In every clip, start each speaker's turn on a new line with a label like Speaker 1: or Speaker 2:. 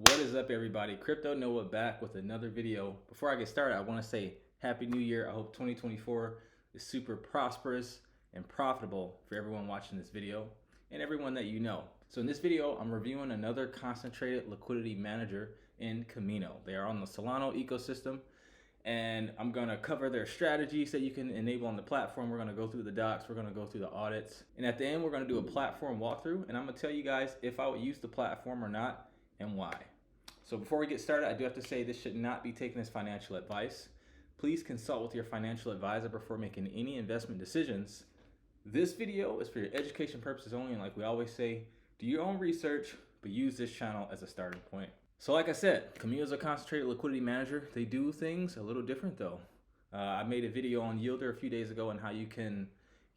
Speaker 1: What is up, everybody? Crypto Noah back with another video. Before I get started, I want to say Happy New Year. I hope 2024 is super prosperous and profitable for everyone watching this video and everyone that you know. So in this video, I'm reviewing another concentrated liquidity manager in Kamino. They are on the Solana ecosystem, and I'm going to cover their strategies that you can enable on the platform. We're going to go through the docs, we're going to go through the audits, and at the end, we're going to do a platform walkthrough, and I'm going to tell you guys if I would use the platform or not and why. So before we get started, I do have to say this should not be taken as financial advice. Please consult with your financial advisor before making any investment decisions. This video is for your education purposes only, and like we always say, do your own research, but use this channel as a starting point. So like I said, Kamino is a concentrated liquidity manager. They do things a little different though. I made a video on yldr a few days ago on how you can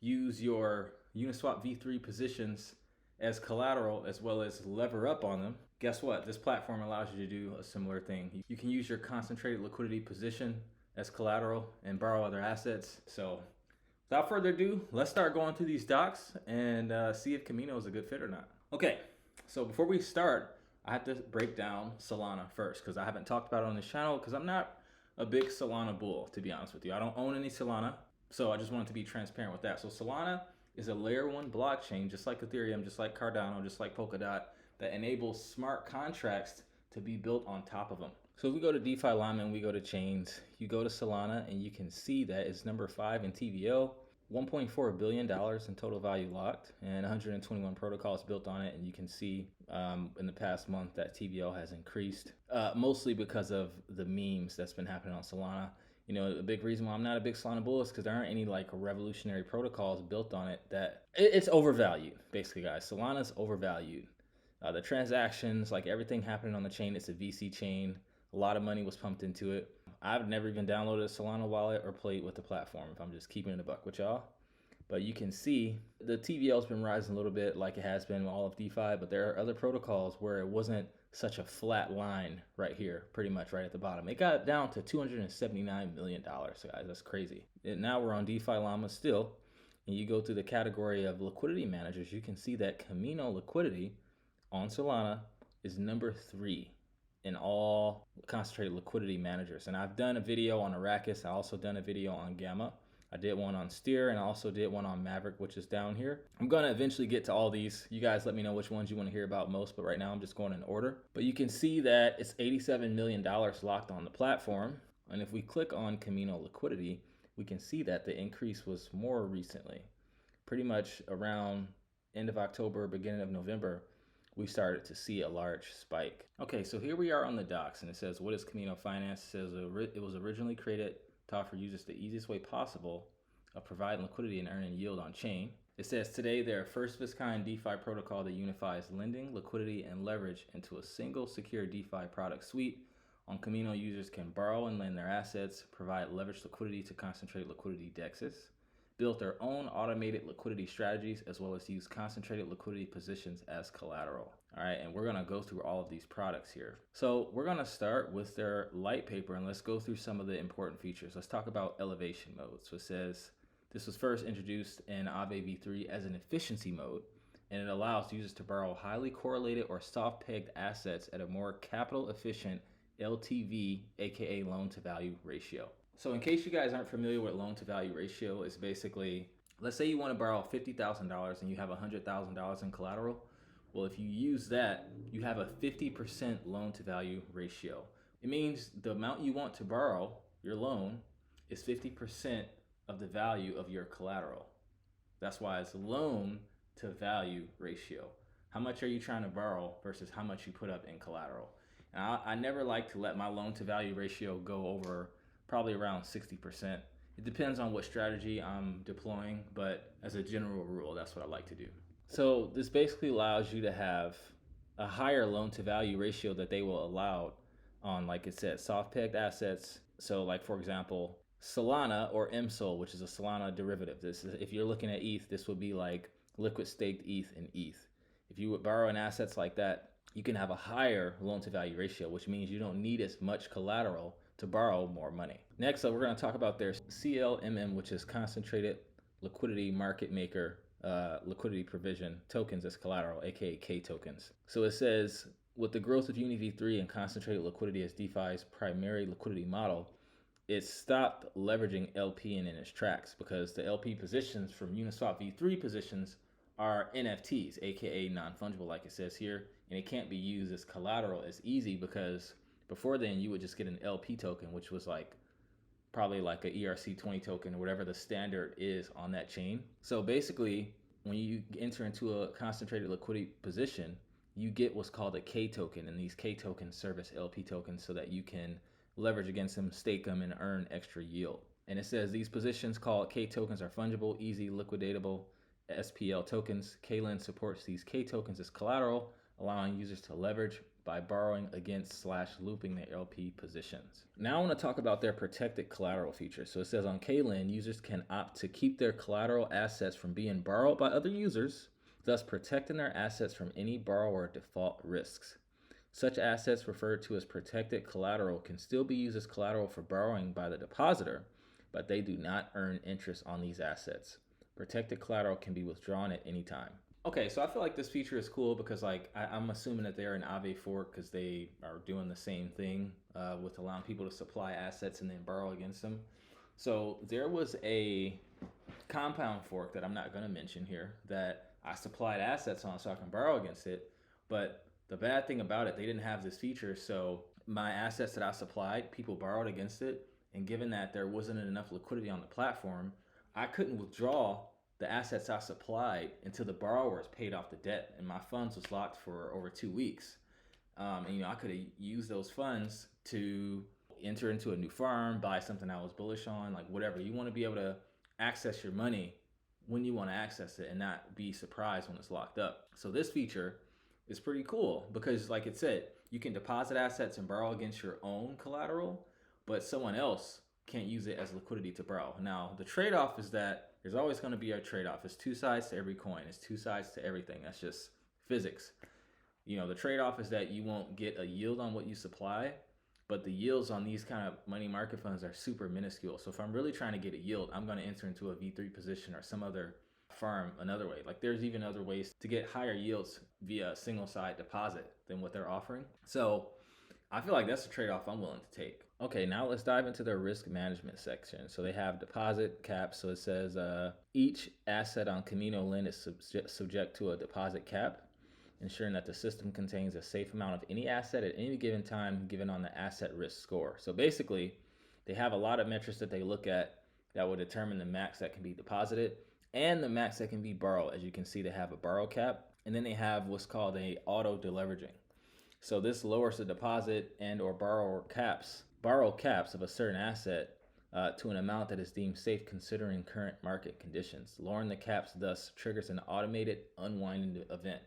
Speaker 1: use your uniswap v3 positions as collateral as well as lever up on them. Guess what? This platform allows you to do a similar thing. You can use your concentrated liquidity position as collateral and borrow other assets. So without further ado, let's start going through these docs and see if Kamino is a good fit or not. Okay, so before we start, I have to break down Solana first because I haven't talked about it on this channel because I'm not a big Solana bull, to be honest with you. I don't own any Solana, so I just wanted to be transparent with that. So Solana is a layer 1 blockchain, just like Ethereum, just like Cardano, just like Polkadot, that enables smart contracts to be built on top of them. So if we go to DeFi Llama and we go to chains, you go to Solana and you can see that it's number 5 in TVL, $1.4 billion in total value locked, and 121 protocols built on it. And you can see in the past month that TVL has increased, mostly because of the memes that's been happening on Solana. You know, a big reason why I'm not a big Solana bull is because there aren't any like revolutionary protocols built on it that it's overvalued. Basically, guys, Solana's overvalued. The transactions, like everything happening on the chain, it's a VC chain. A lot of money was pumped into it. I've never even downloaded a Solana wallet or played with the platform, if I'm just keeping it a buck with y'all. But you can see the TVL has been rising a little bit like it has been all of DeFi, but there are other protocols where it wasn't such a flat line right here, pretty much right at the bottom. It got down to $279 million, guys. That's crazy. And now we're on DeFi Llama still, and you go through the category of liquidity managers, you can see that Kamino Liquidity on Solana is number 3 in all concentrated liquidity managers. And I've done a video on Arrakis. I also done a video on Gamma. I did one on Steer, and I also did one on Maverick, which is down here. I'm going to eventually get to all these. You guys let me know which ones you want to hear about most, but right now I'm just going in order. But you can see that it's $87 million locked on the platform. And if we click on Kamino Liquidity, we can see that the increase was more recently. Pretty much around end of October, beginning of November, we started to see a large spike. Okay, so here we are on the docs, and it says, what is Kamino Finance? It says it was originally created to offer users the easiest way possible of providing liquidity and earning yield on chain. It says today they're a first of its kind DeFi protocol that unifies lending, liquidity, and leverage into a single secure DeFi product suite. On Kamino, users can borrow and lend their assets, provide leveraged liquidity to concentrate liquidity dexes, build their own automated liquidity strategies, as well as use concentrated liquidity positions as collateral. All right, and we're gonna go through all of these products here. So we're gonna start with their Lightpaper, and let's go through some of the important features. Let's talk about elevation mode. So it says, this was first introduced in Aave v3 as an efficiency mode, and it allows users to borrow highly correlated or soft-pegged assets at a more capital efficient LTV, aka loan to value ratio. So in case you guys aren't familiar with loan to value ratio, it's basically, let's say you want to borrow $50,000 and you have $100,000 in collateral. Well, if you use that, you have a 50% loan to value ratio. It means the amount you want to borrow, your loan, is 50% of the value of your collateral. That's why it's loan to value ratio. How much are you trying to borrow versus how much you put up in collateral? And I never like to let my loan to value ratio go over probably around 60%. It depends on what strategy I'm deploying, but as a general rule, that's what I like to do. So this basically allows you to have a higher loan to value ratio that they will allow on, like it said, soft pegged assets. So like, for example, Solana or MSOL, which is a Solana derivative. This is, if you're looking at ETH, this would be like liquid staked ETH and ETH. If you would borrow in assets like that, you can have a higher loan to value ratio, which means you don't need as much collateral to borrow more money. Next up, we're going to talk about their CLMM, which is concentrated liquidity market maker liquidity provision tokens as collateral, aka K tokens. So it says with the growth of UniV3 and concentrated liquidity as DeFi's primary liquidity model, it stopped leveraging LP in its tracks because the LP positions from Uniswap V3 positions are NFTs, aka non-fungible like it says here, and it can't be used as collateral as easy because before then you would just get an LP token, which was like probably like a ERC20 token or whatever the standard is on that chain. So basically, when you enter into a concentrated liquidity position, you get what's called a K token, and these K tokens serve as LP tokens so that you can leverage against them, stake them, and earn extra yield. And it says these positions called K tokens are fungible, easy, liquidatable SPL tokens. KLend supports these K tokens as collateral, allowing users to leverage by borrowing against / looping their LP positions. Now I want to talk about their protected collateral feature. So it says on KLend, users can opt to keep their collateral assets from being borrowed by other users, thus protecting their assets from any borrower default risks. Such assets referred to as protected collateral can still be used as collateral for borrowing by the depositor, but they do not earn interest on these assets. Protected collateral can be withdrawn at any time. Okay, so I feel like this feature is cool because like I'm assuming that they're an Aave fork because they are doing the same thing with allowing people to supply assets and then borrow against them. So there was a compound fork that I'm not going to mention here that I supplied assets on so I can borrow against it. But the bad thing about it, they didn't have this feature. So my assets that I supplied, people borrowed against it. And given that there wasn't enough liquidity on the platform, I couldn't withdraw the assets I supplied until the borrowers paid off the debt, and my funds was locked for over 2 weeks. And I could have used those funds to enter into a new farm, buy something I was bullish on, like whatever. You want to be able to access your money when you want to access it and not be surprised when it's locked up. So this feature is pretty cool because, like it said, you can deposit assets and borrow against your own collateral, but someone else can't use it as liquidity to borrow. Now, the trade-off is that there's always going to be a trade-off. It's two sides to every coin. It's two sides to everything. That's just physics. The trade-off is that you won't get a yield on what you supply, but the yields on these kind of money market funds are super minuscule. So if I'm really trying to get a yield, I'm going to enter into a V3 position or some other farm another way. Like there's even other ways to get higher yields via a single side deposit than what they're offering. So I feel like that's a trade-off I'm willing to take. Okay, now let's dive into their risk management section. So they have deposit caps. So it says each asset on Kamino Lend is subject to a deposit cap, ensuring that the system contains a safe amount of any asset at any given time given on the asset risk score. So basically, they have a lot of metrics that they look at that will determine the max that can be deposited and the max that can be borrowed. As you can see, they have a borrow cap, and then they have what's called a auto deleveraging. So this lowers the deposit and or borrow caps of a certain asset to an amount that is deemed safe considering current market conditions. Lowering the caps thus triggers an automated unwinding event.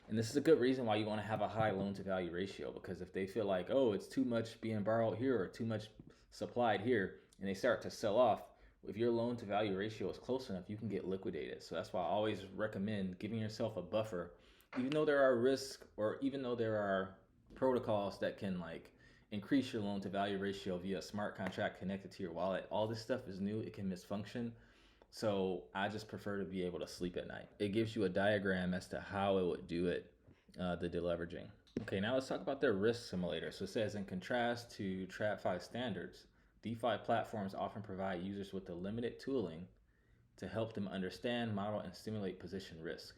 Speaker 1: And this is a good reason why you want to have a high loan to value ratio, because if they feel like, oh, it's too much being borrowed here or too much supplied here, and they start to sell off, if your loan to value ratio is close enough, you can get liquidated. So that's why I always recommend giving yourself a buffer. Even though there are risks, or even though there are protocols that can like increase your loan to value ratio via a smart contract connected to your wallet, all this stuff is new. It can misfunction. So I just prefer to be able to sleep at night. It gives you a diagram as to how it would do it, the deleveraging. Okay, now let's talk about their risk simulator. So it says, in contrast to TradFi standards, DeFi platforms often provide users with the limited tooling to help them understand, model, and simulate position risk.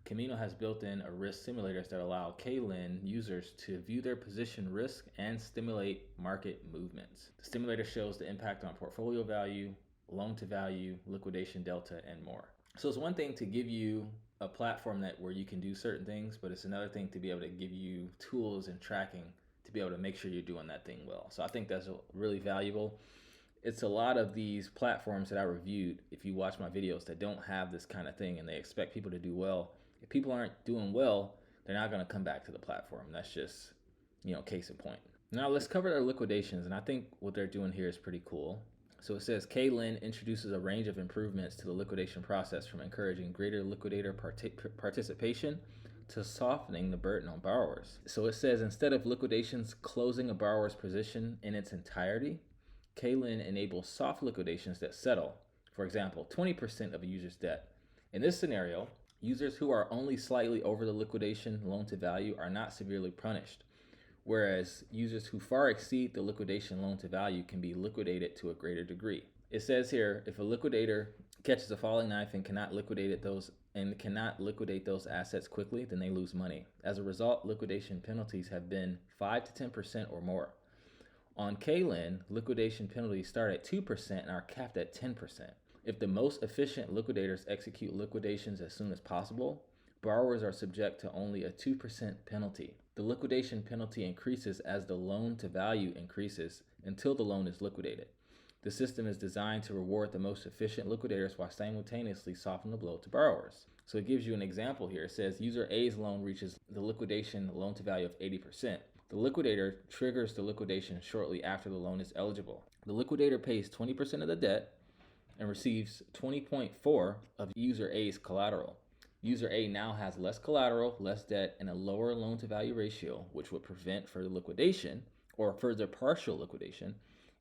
Speaker 1: Kamino has built in a risk simulators that allow KLend users to view their position risk and stimulate market movements. The simulator shows the impact on portfolio value, loan to value, liquidation delta, and more. So it's one thing to give you a platform where you can do certain things, but it's another thing to be able to give you tools and tracking to be able to make sure you're doing that thing well. So I think that's really valuable. It's a lot of these platforms that I reviewed, if you watch my videos, that don't have this kind of thing, and they expect people to do well. If people aren't doing well, they're not going to come back to the platform. That's just, case in point. Now let's cover their liquidations, and I think what they're doing here is pretty cool. So it says KLend introduces a range of improvements to the liquidation process, from encouraging greater liquidator participation to softening the burden on borrowers. So it says, instead of liquidations closing a borrower's position in its entirety, KLend enables soft liquidations that settle, for example, 20% of a user's debt. In this scenario, Users who are only slightly over the liquidation loan to value are not severely punished, whereas users who far exceed the liquidation loan to value can be liquidated to a greater degree. It says here, if a liquidator catches a falling knife and cannot liquidate those assets quickly, then they lose money. As a result, liquidation penalties have been 5 to 10% or more. On KLIN, liquidation penalties start at 2% and are capped at 10%. If the most efficient liquidators execute liquidations as soon as possible, borrowers are subject to only a 2% penalty. The liquidation penalty increases as the loan to value increases until the loan is liquidated. The system is designed to reward the most efficient liquidators while simultaneously soften the blow to borrowers. So it gives you an example here. It says user A's loan reaches the liquidation loan to value of 80%. The liquidator triggers the liquidation shortly after the loan is eligible. The liquidator pays 20% of the debt and receives 20.4 of user A's collateral. User A now has less collateral, less debt, and a lower loan to value ratio, which would prevent further liquidation or further partial liquidation,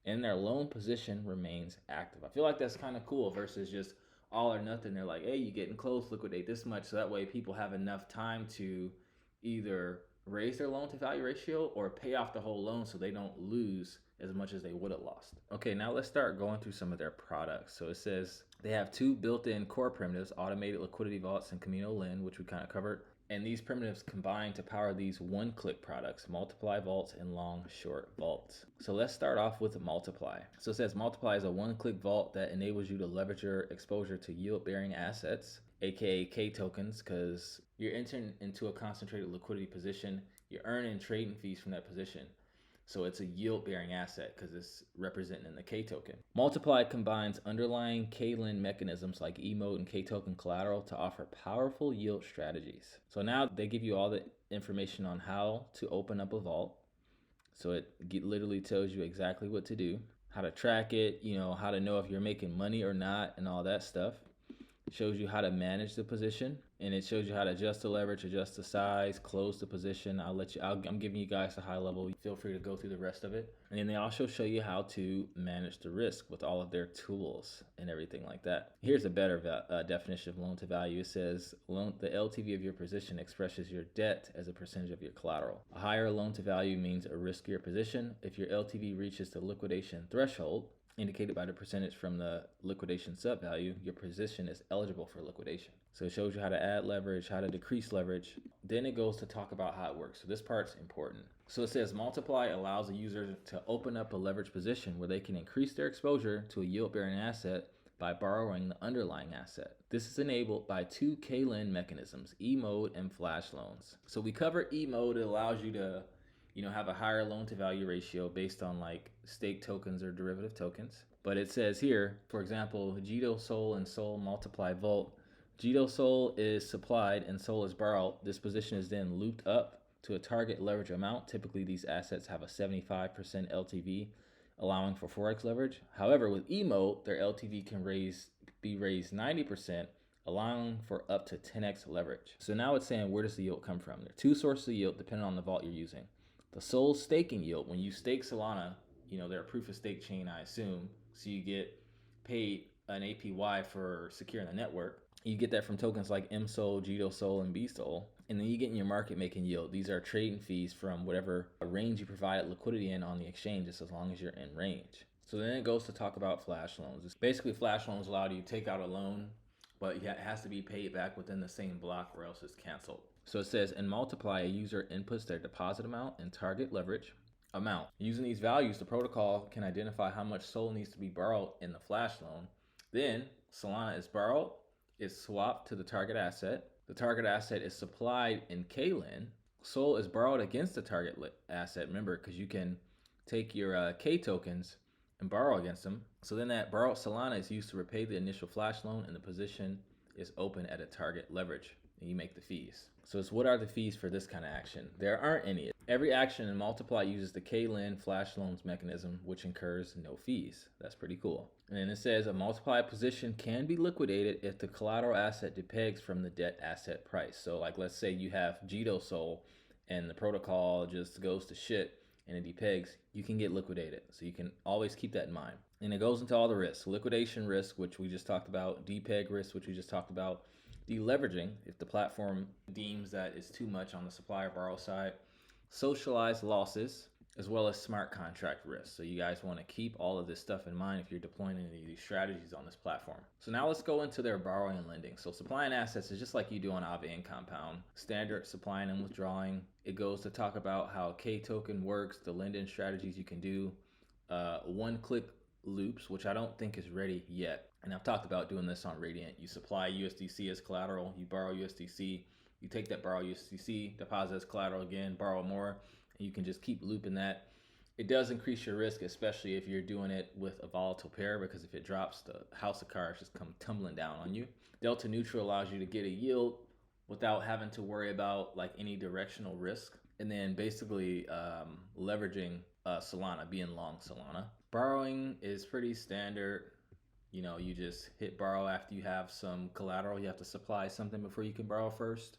Speaker 1: and their loan position remains active. I feel like that's kind of cool versus just all or nothing. They're like, hey, you're getting close, liquidate this much. So that way people have enough time to either raise their loan to value ratio or pay off the whole loan so they don't lose as much as they would have lost. Okay, now let's start going through some of their products. So it says they have 2 built-in core primitives, automated liquidity vaults and Kamino Lend, which we kind of covered. And these primitives combine to power these one-click products, multiply vaults and long short vaults. So let's start off with multiply. So it says multiply is a one-click vault that enables you to leverage your exposure to yield-bearing assets, aka K tokens, because you're entering into a concentrated liquidity position. You're earning trading fees from that position. So it's a yield-bearing asset because it's represented in the K token. Multiply combines underlying KLIN mechanisms like E-mode and K token collateral to offer powerful yield strategies. So now they give you all the information on how to open up a vault. So it literally tells you exactly what to do, how to track it, how to know if you're making money or not and all that stuff. It shows you how to manage the position, and it shows you how to adjust the leverage, adjust the size, close the position. I'm giving you guys a high level. Feel free to go through the rest of it. And then they also show you how to manage the risk with all of their tools and everything like that. Here's a better definition of loan to value. It says the LTV of your position expresses your debt as a percentage of your collateral. A higher loan to value means a riskier position. If your LTV reaches the liquidation threshold, indicated by the percentage from the liquidation sub value, your position is eligible for liquidation. So it shows you how to add leverage, how to decrease leverage. Then it goes to talk about how it works. So this part's important. So it says multiply allows a user to open up a leverage position where they can increase their exposure to a yield-bearing asset by borrowing the underlying asset. This is enabled by 2 KLIN mechanisms, E-mode and flash loans. So we cover E-mode. It allows you to have a higher loan to value ratio based on like stake tokens or derivative tokens. But it says here, for example, Jito Sol and Sol multiply vault. Jito Sol is supplied and Sol is borrowed. This position is then looped up to a target leverage amount. Typically these assets have a 75% LTV, allowing for forex leverage. However, with E-mode, their LTV can be raised 90%, allowing for up to 10x leverage. So now it's saying, where does the yield come from? There are 2 sources of yield depending on the vault you're using. The Sol staking yield, when you stake Solana, they're a proof of stake chain, I assume. So you get paid an APY for securing the network. You get that from tokens like MSOL, Jito Sol, and BSOL. And then you get in your market making yield. These are trading fees from whatever range you provide liquidity in on the exchange, just as long as you're in range. So then it goes to talk about flash loans. It's basically, flash loans allow you to take out a loan, but it has to be paid back within the same block or else it's canceled. So it says, in multiply, a user inputs their deposit amount and target leverage amount. Using these values, the protocol can identify how much SOL needs to be borrowed in the flash loan. Then Solana is borrowed, is swapped to the target asset. The target asset is supplied in KLIN. SOL is borrowed against the target asset. Remember, because you can take your K tokens and borrow against them. So then that borrowed Solana is used to repay the initial flash loan, and the position is open at a target leverage, and you make the fees. So it's, what are the fees for this kind of action? There aren't any. Every action in multiply uses the KLIN flash loans mechanism, which incurs no fees. That's pretty cool. And then it says a multiply position can be liquidated if the collateral asset depegs from the debt asset price. So like, let's say you have Jito Sol and the protocol just goes to shit and it depegs, you can get liquidated. So you can always keep that in mind. And it goes into all the risks. Liquidation risk, which we just talked about, depeg risk, which we just talked about, Deleveraging, if the platform deems that it's too much on the supply or borrow side. Socialized losses, as well as smart contract risk. So you guys want to keep all of this stuff in mind if you're deploying any of these strategies on this platform. So now let's go into their borrowing and lending. So supplying assets is just like you do on AvaX, standard supplying and withdrawing. It goes to talk about how K token works, the lending strategies you can do, one-click loops, which I don't think is ready yet. And I've talked about doing this on Radiant. You supply USDC as collateral, you borrow USDC, you take that borrow USDC, deposit as collateral again, borrow more, and you can just keep looping that. It does increase your risk, especially if you're doing it with a volatile pair, because if it drops, the house of cards just come tumbling down on you. Delta neutral allows you to get a yield without having to worry about like any directional risk. And then basically leveraging Solana, being long Solana. Borrowing is pretty standard. You know, you just hit borrow after you have some collateral. You have to supply something before you can borrow first,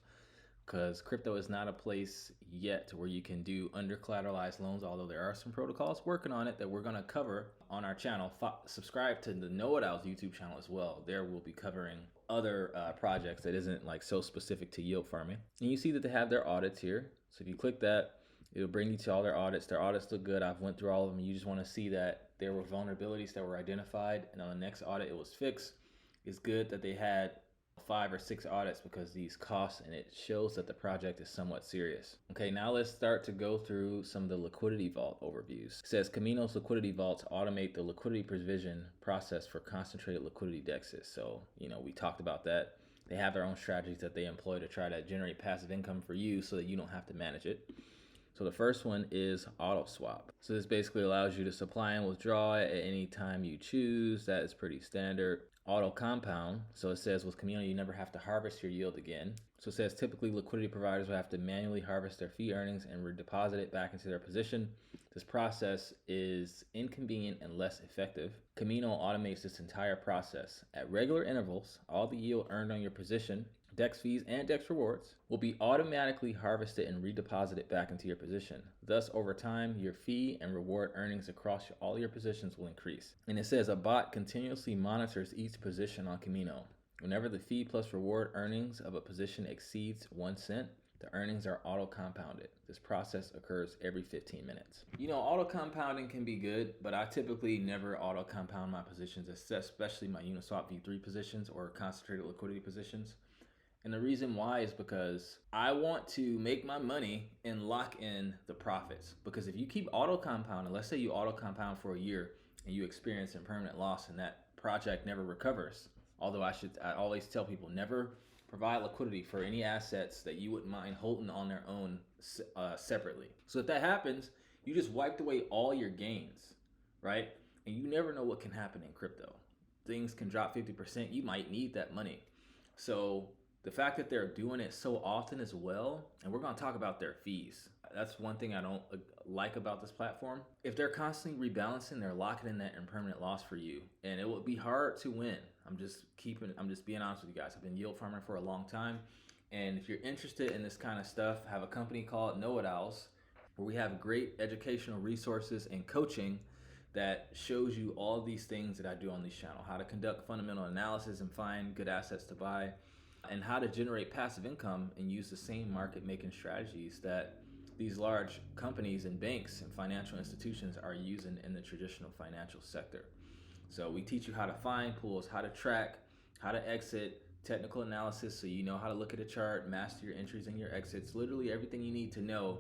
Speaker 1: because crypto is not a place yet where you can do under collateralized loans, although there are some protocols working on it that we're going to cover on our channel. Subscribe to the Know It Owl's YouTube channel as well. There we'll be covering other projects that isn't like so specific to yield farming. And you see that they have their audits here. So if you click that, it'll bring you to all their audits. Their audits look good. I've went through all of them. You just want to see that there were vulnerabilities that were identified, and on the next audit it was fixed. It's good that they had 5 or 6 audits because these costs, and it shows that the project is somewhat serious. Okay, now let's start to go through some of the liquidity vault overviews. It says Kamino's liquidity vaults automate the liquidity provision process for concentrated liquidity dexes. So, you know, we talked about that. They have their own strategies that they employ to try to generate passive income for you so that you don't have to manage it. So the first one is AutoSwap. So this basically allows you to supply and withdraw at any time you choose. That is pretty standard. AutoCompound. So it says with Kamino, you never have to harvest your yield again. So it says typically liquidity providers will have to manually harvest their fee earnings and redeposit it back into their position. This process is inconvenient and less effective. Kamino automates this entire process. At regular intervals, all the yield earned on your position, DEX fees and DEX rewards, will be automatically harvested and redeposited back into your position. Thus, over time, your fee and reward earnings across all your positions will increase. And it says a bot continuously monitors each position on Kamino. Whenever the fee plus reward earnings of a position exceeds 1 cent, the earnings are auto-compounded. This process occurs every 15 minutes. You know, auto-compounding can be good, but I typically never auto-compound my positions, especially my Uniswap V3 positions or concentrated liquidity positions. And the reason why is because I want to make my money and lock in the profits. Because if you keep auto-compounding, let's say you auto-compound for a year and you experience impermanent loss and that project never recovers. Although I always tell people never provide liquidity for any assets that you wouldn't mind holding on their own separately. So if that happens, you just wiped away all your gains, right? And you never know what can happen in crypto. Things can drop 50%. You might need that money. So the fact that they're doing it so often as well, and we're going to talk about their fees. That's one thing I don't like about this platform. If they're constantly rebalancing, they're locking in that impermanent loss for you, and it would be hard to win. I'm just being honest with you guys. I've been yield farming for a long time, and if you're interested in this kind of stuff, I have a company called Know It Owls, where we have great educational resources and coaching that shows you all these things that I do on this channel: how to conduct fundamental analysis and find good assets to buy, and how to generate passive income and use the same market making strategies that these large companies and banks and financial institutions are using in the traditional financial sector. So we teach you how to find pools, how to track, how to exit, technical analysis, so you know how to look at a chart, master your entries and your exits, literally everything you need to know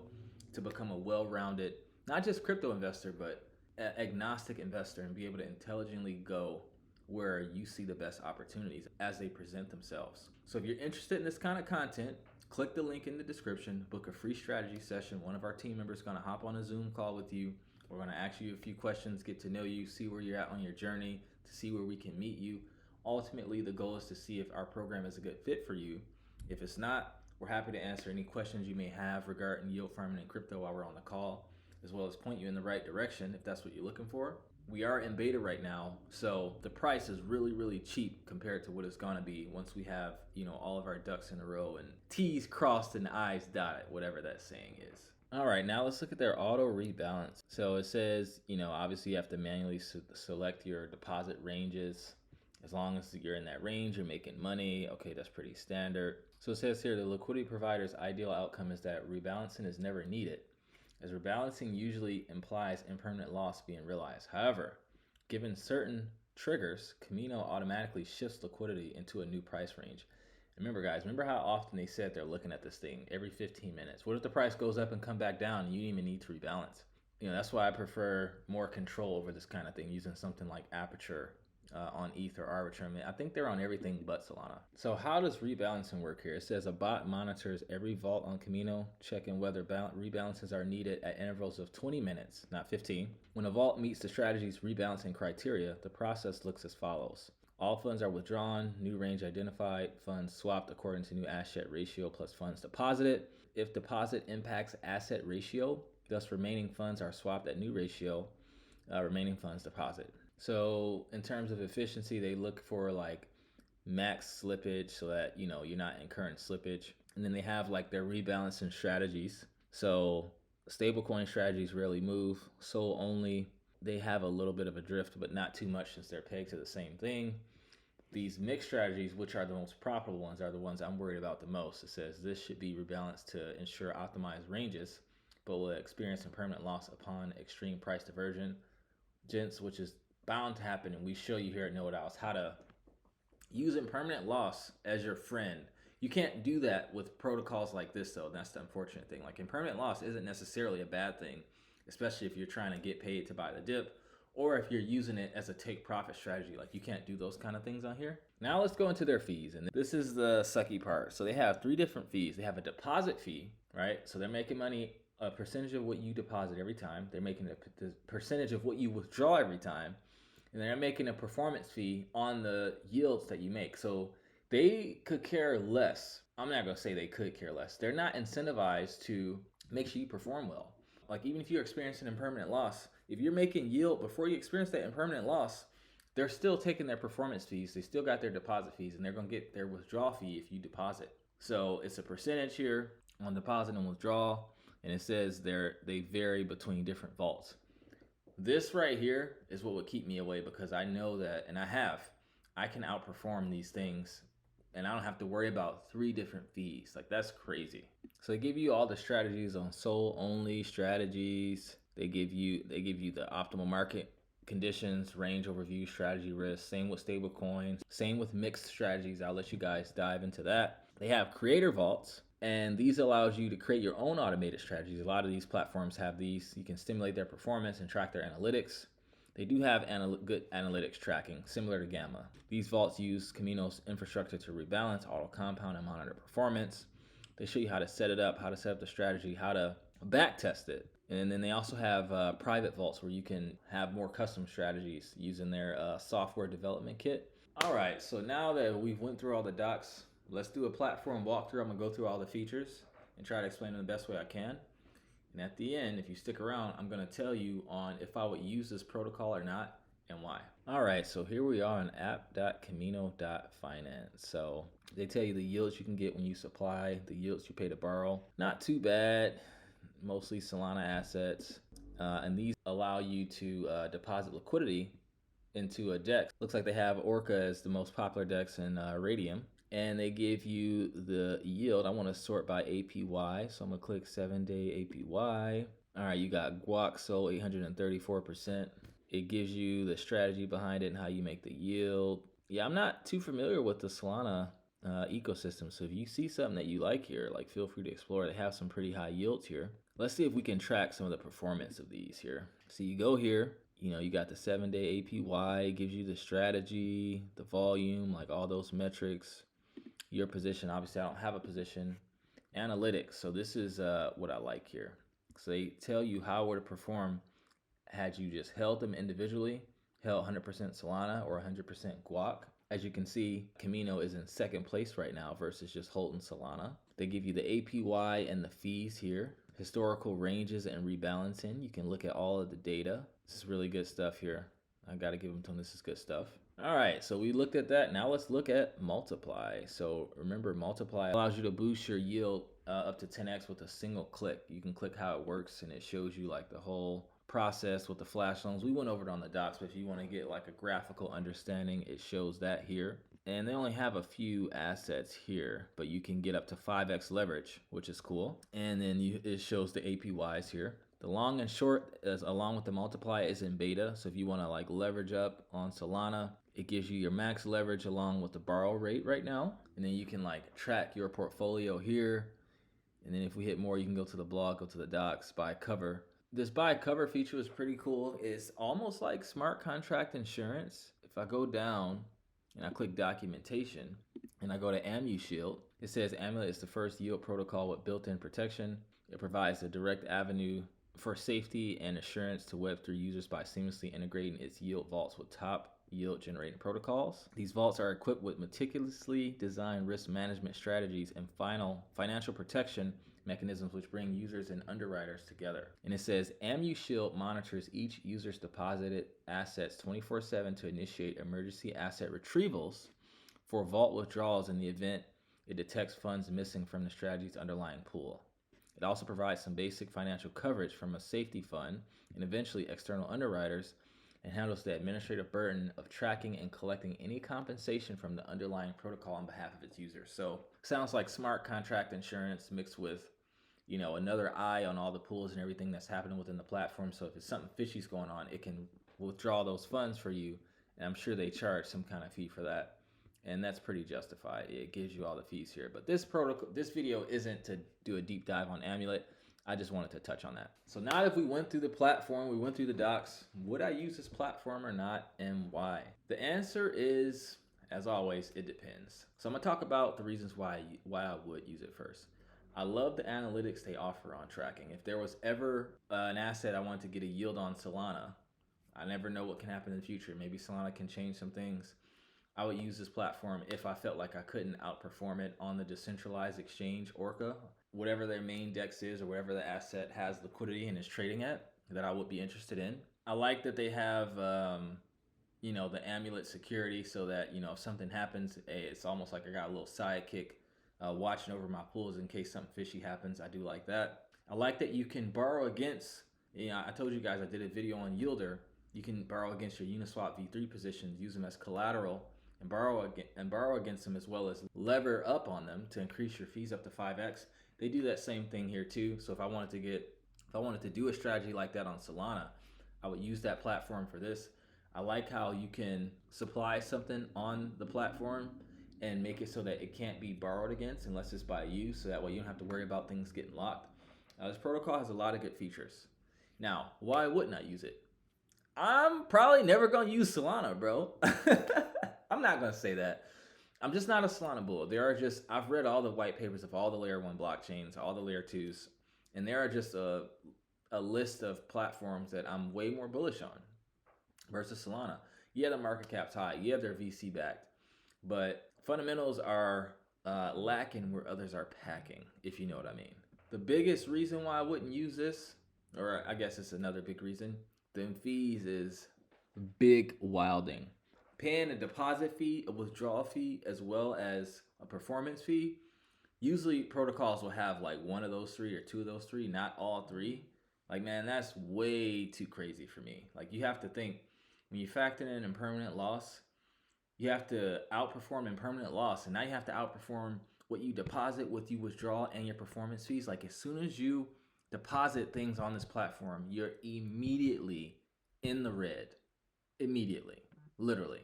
Speaker 1: to become a well-rounded, not just crypto investor, but agnostic investor, and be able to intelligently go where you see the best opportunities as they present themselves. So if you're interested in this kind of content, click the link in the description, book a free strategy session. One of our team members is going to hop on a Zoom call with you. We're going to ask you a few questions, get to know you, see where you're at on your journey, to see where we can meet you. Ultimately, the goal is to see if our program is a good fit for you. If it's not, we're happy to answer any questions you may have regarding yield farming and crypto while we're on the call, as well as point you in the right direction if that's what you're looking for. We are in beta right now, so the price is really, really cheap compared to what it's gonna be once we have, all of our ducks in a row and T's crossed and I's dotted, whatever that saying is. All right, now let's look at their auto rebalance. So it says, obviously you have to manually select your deposit ranges, As long as you're in that range, you're making money. Okay, that's pretty standard. So it says here, the liquidity provider's ideal outcome is that rebalancing is never needed, as rebalancing usually implies impermanent loss being realized. However, given certain triggers, Kamino automatically shifts liquidity into a new price range. Remember, guys, remember how often they said they're looking at this thing every 15 minutes. What if the price goes up and come back down and you don't even need to rebalance? That's why I prefer more control over this kind of thing, using something like Aperture on ETH or Arbitrum. I think they're on everything but Solana. So how does rebalancing work here? It says a bot monitors every vault on Kamino, checking whether rebalances are needed at intervals of 20 minutes, not 15. When a vault meets the strategy's rebalancing criteria, the process looks as follows. All funds are withdrawn, new range identified, funds swapped according to new asset ratio plus funds deposited. If deposit impacts asset ratio, thus remaining funds are swapped at new ratio, remaining funds deposited. So in terms of efficiency, they look for like max slippage so that you're not incurring slippage. And then they have like their rebalancing strategies. So stablecoin strategies rarely move. SOL only, they have a little bit of a drift, but not too much since they're pegged to the same thing. These mixed strategies, which are the most profitable ones, are the ones I'm worried about the most. It says this should be rebalanced to ensure optimized ranges, but will experience impermanent loss upon extreme price diversion, which is bound to happen. And we show you here at Know It Alls how to use impermanent loss as your friend. You can't do that with protocols like this, though. That's the unfortunate thing. Like, impermanent loss isn't necessarily a bad thing, especially if you're trying to get paid to buy the dip, or if you're using it as a take profit strategy. Like, you can't do those kind of things on here. Now let's go into their fees, and this is the sucky part. So they have 3 different fees. They have a deposit fee, right? So they're making money, a percentage of what you deposit every time. They're making a percentage of what you withdraw every time. And they're making a performance fee on the yields that you make. So they could care less. I'm not going to say they could care less. They're not incentivized to make sure you perform well. Like, even if you're experiencing impermanent loss, if you're making yield before you experience that impermanent loss, they're still taking their performance fees. They still got their deposit fees, and they're going to get their withdrawal fee if you deposit. So it's a percentage here on deposit and withdrawal. And it says they vary between different vaults. This right here is what would keep me away, because I know that, and I can outperform these things, and I don't have to worry about 3 different fees. Like, that's crazy. So they give you all the strategies on SOL only strategies. They give you the optimal market conditions, range overview, strategy risk. Same with stable coins. Same with mixed strategies. I'll let you guys dive into that. They have creator vaults, and these allows you to create your own automated strategies. A lot of these platforms have these. You can stimulate their performance and track their analytics. They do have good analytics tracking, similar to Gamma. These vaults use Kamino's infrastructure to rebalance, auto-compound, and monitor performance. They show you how to set it up, how to set up the strategy, how to back test it. And then they also have private vaults where you can have more custom strategies using their software development kit. All right, so now that we've went through all the docs, let's do a platform walkthrough. I'm gonna go through all the features and try to explain them the best way I can. And at the end, if you stick around, I'm gonna tell you on if I would use this protocol or not and why. All right, so here we are on app.kamino.finance. So they tell you the yields you can get when you supply, the yields you pay to borrow. Not too bad, mostly Solana assets. And these allow you to deposit liquidity into a DEX. Looks like they have Orca as the most popular DEX in Radium. And they give you the yield. I want to sort by APY, so I'm gonna click 7-day APY. All right, you got Guac Sol 834%. It gives you the strategy behind it and how you make the yield. Yeah, I'm not too familiar with the Solana ecosystem, so if you see something that you like here, like, feel free to explore. They have some pretty high yields here. Let's see if we can track some of the performance of these here. So you go here, you got the 7-day APY, it gives you the strategy, the volume, like all those metrics. Your position, obviously I don't have a position. Analytics, so this is what I like here. So they tell you how it would perform had you just held them individually, held 100% Solana or 100% Guac. As you can see, Kamino is in 2nd place right now versus just holding Solana. They give you the APY and the fees here, historical ranges and rebalancing. You can look at all of the data. This is really good stuff here. I gotta give them to them. This is good stuff. All right, so we looked at that. Now let's look at Multiply. So remember, Multiply allows you to boost your yield up to 10x with a single click. You can click how it works, and it shows you like the whole process with the flash loans. We went over it on the docs, but if you want to get like a graphical understanding, it shows that here. And they only have a few assets here, but you can get up to 5x leverage, which is cool. And then it shows the APYs here. The long and short, is along with the multiply, is in beta. So if you want to like leverage up on Solana, it gives you your max leverage along with the borrow rate right now. And then you can like track your portfolio here. And then if we hit more, you can go to the blog, go to the docs, buy cover. This buy cover feature is pretty cool. It's almost like smart contract insurance. If I go down and I click documentation and I go to AMU Shield, it says Amulet is the first yield protocol with built-in protection. It provides a direct avenue for safety and assurance to Web3 users by seamlessly integrating its yield vaults with top yield generating protocols. These vaults are equipped with meticulously designed risk management strategies and financial protection mechanisms which bring users and underwriters together. And it says AMU Shield monitors each user's deposited assets 24/7 to initiate emergency asset retrievals for vault withdrawals in the event it detects funds missing from the strategy's underlying pool. It also provides some basic financial coverage from a safety fund and eventually external underwriters, and handles the administrative burden of tracking and collecting any compensation from the underlying protocol on behalf of its users. So sounds like smart contract insurance mixed with, you know, another eye on all the pools and everything that's happening within the platform. So if it's something fishy's going on, it can withdraw those funds for you. And I'm sure they charge some kind of fee for that. And that's pretty justified. It gives you all the fees here. But this video isn't to do a deep dive on Amulet. I just wanted to touch on that. So now that we went through the platform, we went through the docs, would I use this platform or not, and why? The answer is, as always, it depends. So I'm gonna talk about the reasons why I would use it first. I love the analytics they offer on tracking. If there was ever an asset I wanted to get a yield on Solana, I never know what can happen in the future. Maybe Solana can change some things. I would use this platform if I felt like I couldn't outperform it on the decentralized exchange, Orca, whatever their main dex is or whatever the asset has liquidity and is trading at, that I would be interested in. I like that they have, you know, the Amulet security so that, you know, if something happens, it's almost like I got a little sidekick watching over my pools in case something fishy happens. I do like that. I like that you can borrow against, you know, I told you guys I did a video on yldr. You can borrow against your Uniswap V3 positions, use them as collateral, and borrow against them, as well as lever up on them to increase your fees up to 5x. They do that same thing here too. So if I wanted to do a strategy like that on Solana, I would use that platform for this. I like how you can supply something on the platform and make it so that it can't be borrowed against unless it's by you, so that way you don't have to worry about things getting locked. This protocol has a lot of good features. Now, why wouldn't I use it? I'm probably never gonna use Solana, bro. I'm not gonna say that. I'm just not a Solana bull. I've read all the white papers of all the layer 1 blockchains, all the layer 2s, and there are just a list of platforms that I'm way more bullish on versus Solana. Yeah, the market cap's high. Yeah, they're VC backed, but fundamentals are lacking where others are packing, if you know what I mean. The biggest reason why I wouldn't use this, or I guess it's another big reason, the fees is big wilding. Paying a deposit fee, a withdrawal fee, as well as a performance fee. Usually protocols will have like one of those three or two of those three, not all three. Like, man, that's way too crazy for me. Like, you have to think, when you factor in impermanent loss, you have to outperform impermanent loss. And now you have to outperform what you deposit, what you withdraw, and your performance fees. Like, as soon as you deposit things on this platform, you're immediately in the red. Immediately. Literally.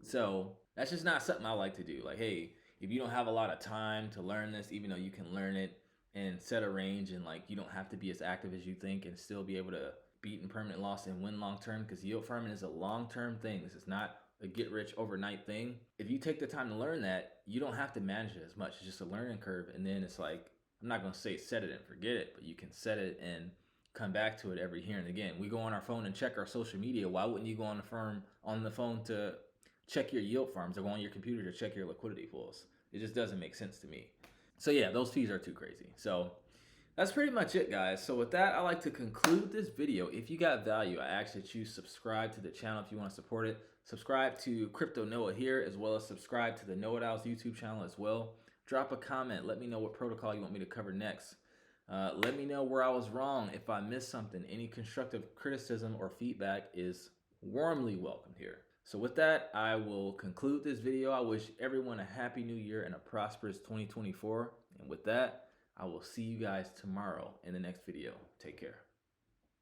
Speaker 1: So that's just not something I like to do. Like, hey, if you don't have a lot of time to learn this, even though you can learn it and set a range, and like you don't have to be as active as you think and still be able to beat impermanent loss and win long term, because yield farming is a long term thing. This is not a get rich overnight thing. If you take the time to learn that, you don't have to manage it as much. It's just a learning curve. And then it's like, I'm not going to say set it and forget it, but you can set it and come back to it every here and again. We go on our phone and check our social media. Why wouldn't you go on the phone to check your yield farms, or go on your computer to check your liquidity pools? It just doesn't make sense to me. So yeah, those fees are too crazy. So that's pretty much it, guys. So with that, I like to conclude this video. If you got value, I actually choose subscribe to the channel if you want to support it. Subscribe to Crypto Noah here, as well as subscribe to the Know It Owls YouTube channel as well. Drop a comment. Let me know what protocol you want me to cover next. Let me know where I was wrong. If I missed something, any constructive criticism or feedback is warmly welcomed here. So with that, I will conclude this video. I wish everyone a happy new year and a prosperous 2024. And with that, I will see you guys tomorrow in the next video. Take care.